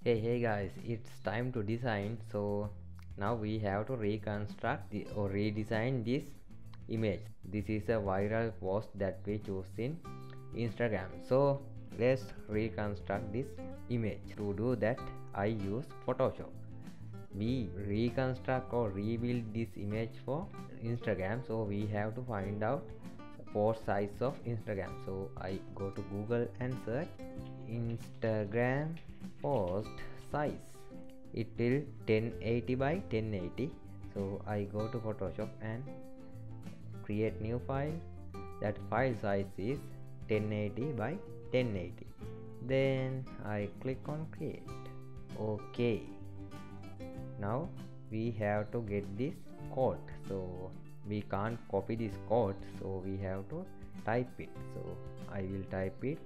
Hey guys, it's time to design. So now we have to reconstruct or redesign this image. This is a viral post that we choose in Instagram. So let's reconstruct this image. To do that, I use Photoshop. We reconstruct or rebuild this image for Instagram. So we have to find out post size of Instagram. So I go to Google and search Instagram post size. It will 1080 by 1080. So I go to Photoshop and create new file. That file size is 1080 by 1080. Then I click on create. Okay, now we have to get this code. So we can't copy this code, so we have to type it. So I will type it.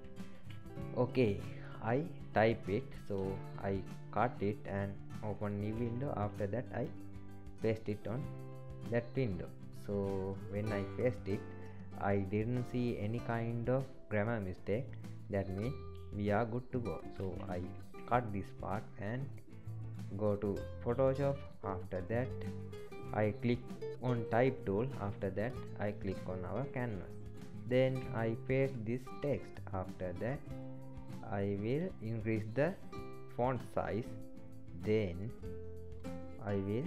Okay, I type it. So I cut it and open new window. After that I paste it on that window. So when I paste it, I didn't see any kind of grammar mistake. That means we are good to go. So I cut this part and go to Photoshop. After that I click on type tool. After that I click on our canvas. Then I paste this text. After that I will increase the font size. Then I will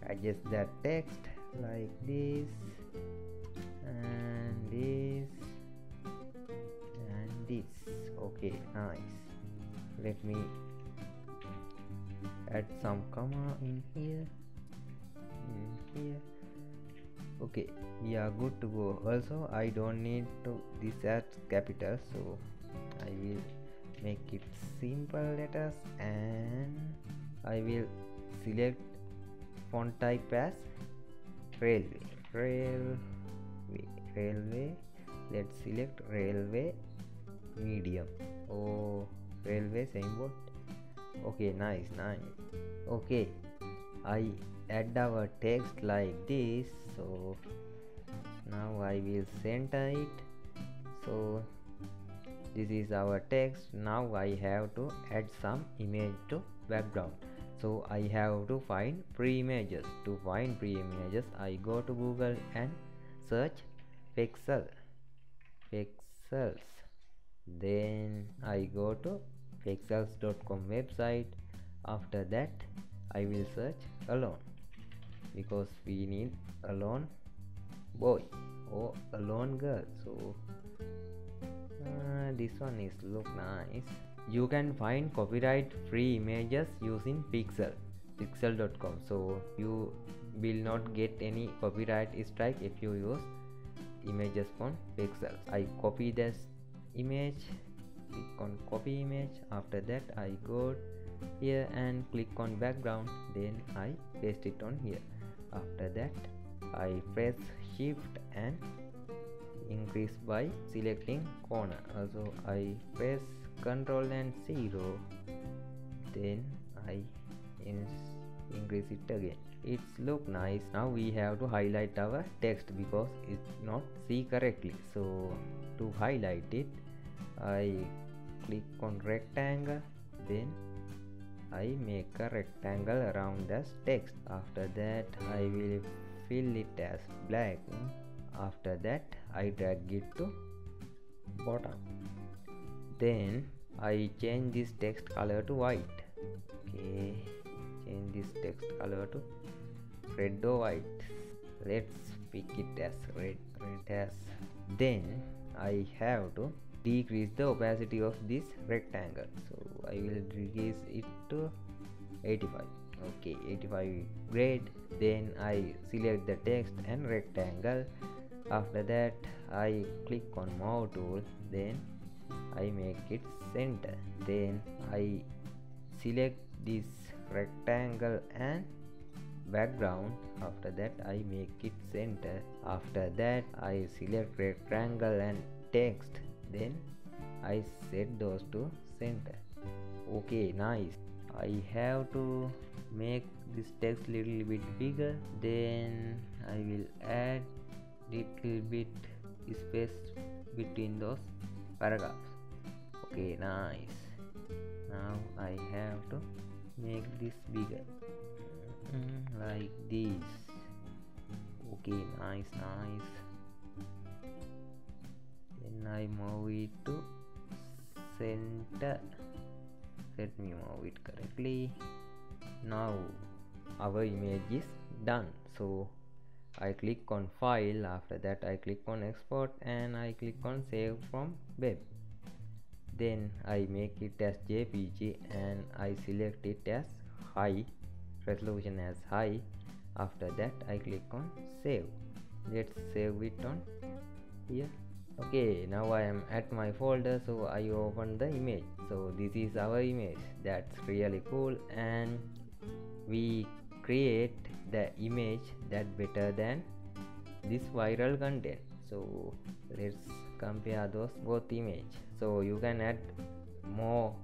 adjust the text like this and this and this. Okay, nice. Let me add some comma in here. Okay, we are good to go. Also I don't need to this as capital, so I will make it simple letters and I will select font type as railway. Let's select railway medium. Oh, railway symbol. Okay, nice. Okay, I add our text like this. So now I will center it. So this is our text. Now I have to add some image to background. So I have to find pre-images. To find pre-images, I go to Google and search pixels. Then I go to pixels.com website. After that I will search alone, because we need alone boy or alone girl. So this one is look nice. You can find copyright free images using pixel.com. So you will not get any copyright strike if you use images from pixels. I copy this image, click on copy image. After that I go here and click on background. Then I paste it on here. After that I press shift and increase by selecting corner. Also I press Ctrl and 0. Then I increase it again. It's look nice. Now we have to highlight our text because it's not see correctly. So to highlight it, I click on rectangle. Then I make a rectangle around the text. After that I will fill it as black. After that I drag it to bottom. Then I change this text color to white. Okay, change this text color to red or white. Let's pick it as red as. Then I have to decrease the opacity of this rectangle. So I will decrease it to 85. Okay, 85 great. Then I select the text and rectangle. After that I click on move tool. Then I make it center. Then I select this rectangle and background. After that I make it center. After that I select rectangle and text. Then I set those to center. Okay, nice. I have to make this text little bit bigger. Then I will add little bit space between those paragraphs. Okay, nice. Now I have to make this bigger, like this. Okay, nice. Then I move it to center. Let me move it correctly. Now our image is done. So I click on file. After that I click on export and I click on save from web. Then I make it as JPG and I select it as high resolution, as high. After that I click on save. Let's save it on here. Okay, now I am at my folder, so I open the image. So this is our image. That's really cool, and we create the image that better than this viral content. So let's compare those both image. So you can add more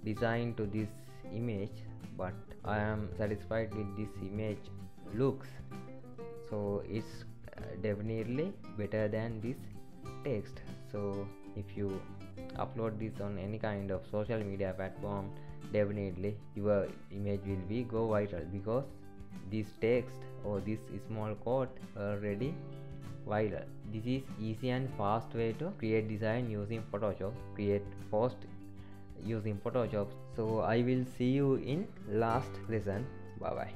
design to this image, but I am satisfied with this image looks. So it's definitely better than this text. So if you upload this on any kind of social media platform, definitely your image will be go viral, because this text or this small code already viral. This is easy and fast way to create design using Photoshop, create post using Photoshop. So I will see you in last lesson. Bye bye.